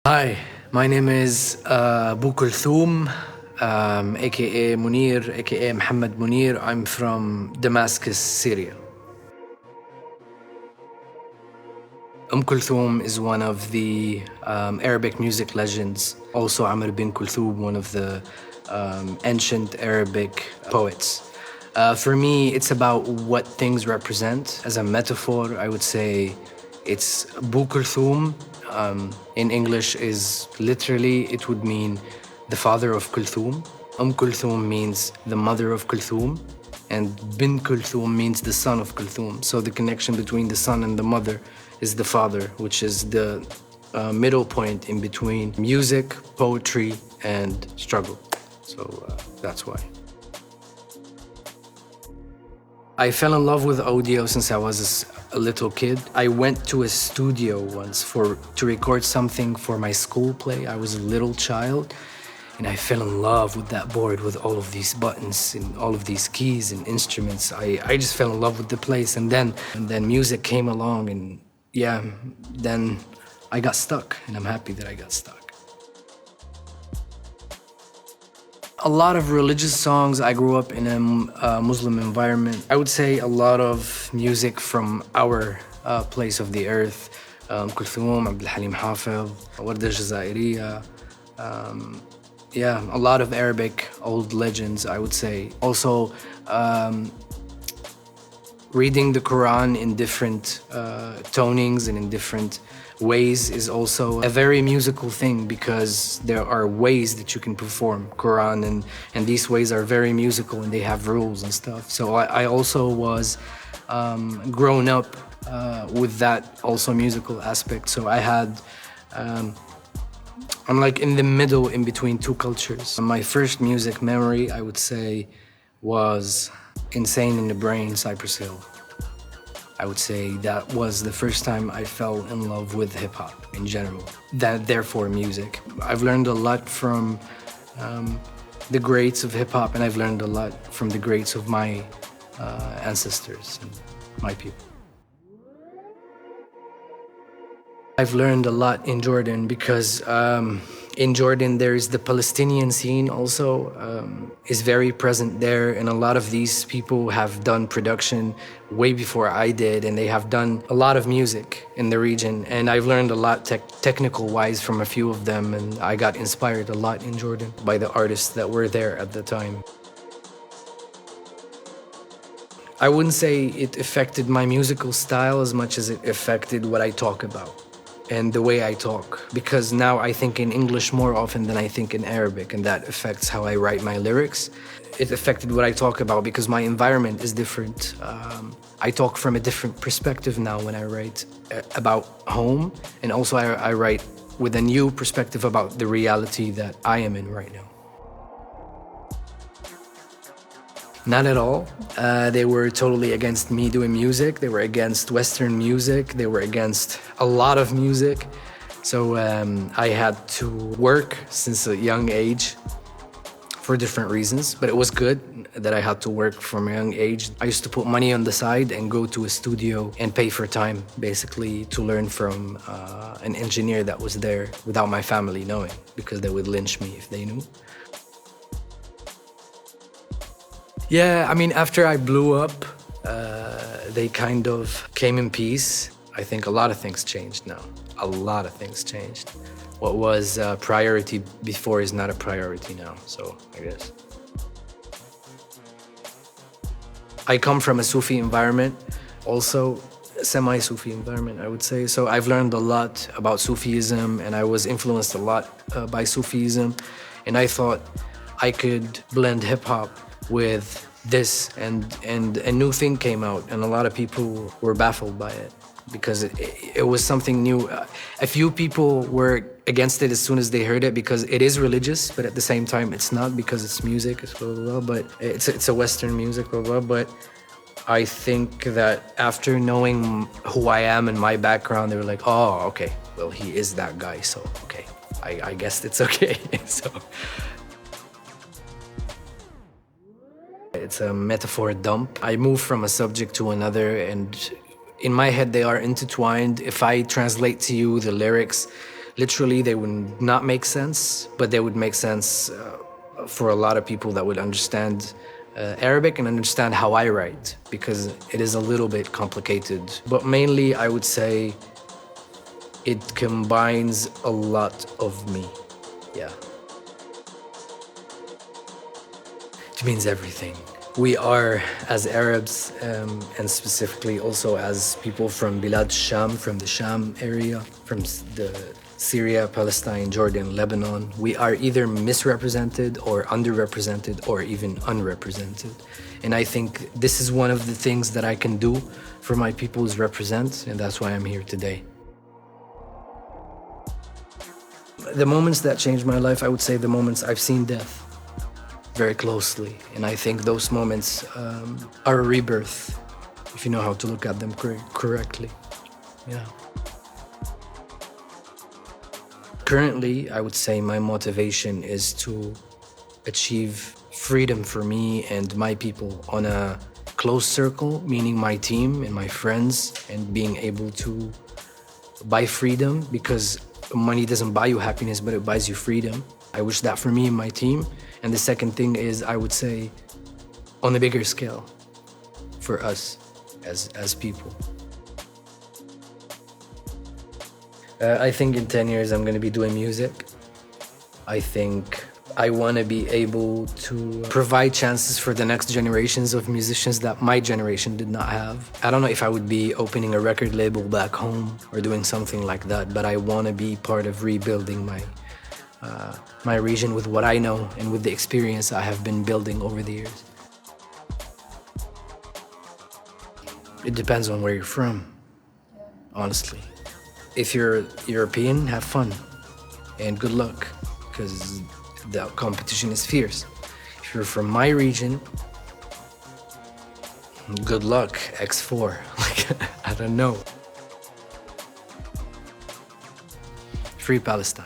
Hi, my name is Boukelthoum, aka Munir, aka Muhammad Munir. I'm from Damascus, Syria. Kulthum is one of the Arabic music legends. Also Amr bin Kulthum, one of the ancient Arabic poets. For me, it's about what things represent. As a metaphor, I would say it's Boukelthum. In English is literally, it would mean the father of Kulthum. Kulthum means the mother of Kulthum, and bin Kulthum means the son of Kulthum. So the connection between the son and the mother is the father, which is the middle point in between music, poetry, and struggle. So that's why. I fell in love with audio since I was a little kid. I went to a studio once to record something for my school play. I was a little child, and I fell in love with that board with all of these buttons and all of these keys and instruments. I just fell in love with the place, and then music came along, and yeah, then I got stuck, and I'm happy that I got stuck. A lot of religious songs. I grew up in a Muslim environment. I would say a lot of music from our place of the earth. Kulthum, Abdul Halim Hafiz, Warda Jazairiya. Yeah, a lot of Arabic old legends, I would say. Also, reading the Quran in different tonings and in different ways is also a very musical thing, because there are ways that you can perform Quran, and these ways are very musical and they have rules and stuff. So I also was grown up with that also musical aspect. So I had I'm like in the middle, in between two cultures. My first music memory, I would say, was Insane in the Brain, Cypress Hill. I would say that was the first time I fell in love with hip-hop in general, therefore music. I've learned a lot from the greats of hip-hop, and I've learned a lot from the greats of my ancestors and my people. I've learned a lot in Jordan because in Jordan there's the Palestinian scene also is very present there, and a lot of these people have done production way before I did, and they have done a lot of music in the region, and I've learned a lot technical wise from a few of them, and I got inspired a lot in Jordan by the artists that were there at the time. I wouldn't say it affected my musical style as much as it affected what I talk about and the way I talk, because now I think in English more often than I think in Arabic, and that affects how I write my lyrics. It affected what I talk about because my environment is different. I talk from a different perspective now when I write about home, and also I write with a new perspective about the reality that I am in right now. Not at all. They were totally against me doing music. They were against Western music. They were against a lot of music. So I had to work since a young age for different reasons, but it was good that I had to work from a young age. I used to put money on the side and go to a studio and pay for time, basically, to learn from an engineer that was there without my family knowing, because they would lynch me if they knew. Yeah, I mean, after I blew up, they kind of came in peace. I think a lot of things changed now. A lot of things changed. What was a priority before is not a priority now, so I guess. I come from a Sufi environment, also a semi-Sufi environment, I would say. So I've learned a lot about Sufism, and I was influenced a lot by Sufism. And I thought I could blend hip-hop with this, and a new thing came out, and a lot of people were baffled by it because it was something new. A few people were against it as soon as they heard it because it is religious, but at the same time it's not, because it's music, it's blah, blah, blah, but it's a Western music, blah, blah, but I think that after knowing who I am and my background, they were like, oh, okay, well, he is that guy, so okay, I guess it's okay. So it's a metaphor dump. I move from a subject to another, and in my head they are intertwined. If I translate to you the lyrics Literally, they would not make sense, but they would make sense for a lot of people that would understand Arabic and understand how I write, because it is a little bit complicated. But mainly, I would say it combines a lot of me. Yeah. It means everything. We are, as Arabs, and specifically also as people from Bilad Sham, from the Sham area, from the Syria, Palestine, Jordan, Lebanon, we are either misrepresented or underrepresented or even unrepresented. And I think this is one of the things that I can do for my people is represent, and that's why I'm here today. The moments that changed my life, I would say the moments I've seen death very closely. And I think those moments are a rebirth, if you know how to look at them correctly. Yeah. Currently, I would say my motivation is to achieve freedom for me and my people on a close circle, meaning my team and my friends, and being able to buy freedom, because money doesn't buy you happiness, but it buys you freedom. I wish that for me and my team. And the second thing is, I would say, on a bigger scale, for us as people. I think in 10 years I'm going to be doing music. I think I want to be able to provide chances for the next generations of musicians that my generation did not have. I don't know if I would be opening a record label back home or doing something like that, but I want to be part of rebuilding my region with what I know and with the experience I have been building over the years. It depends on where you're from, honestly. If you're European, have fun and good luck, because the competition is fierce. If you're from my region, good luck, X4. Like, I don't know. Free Palestine.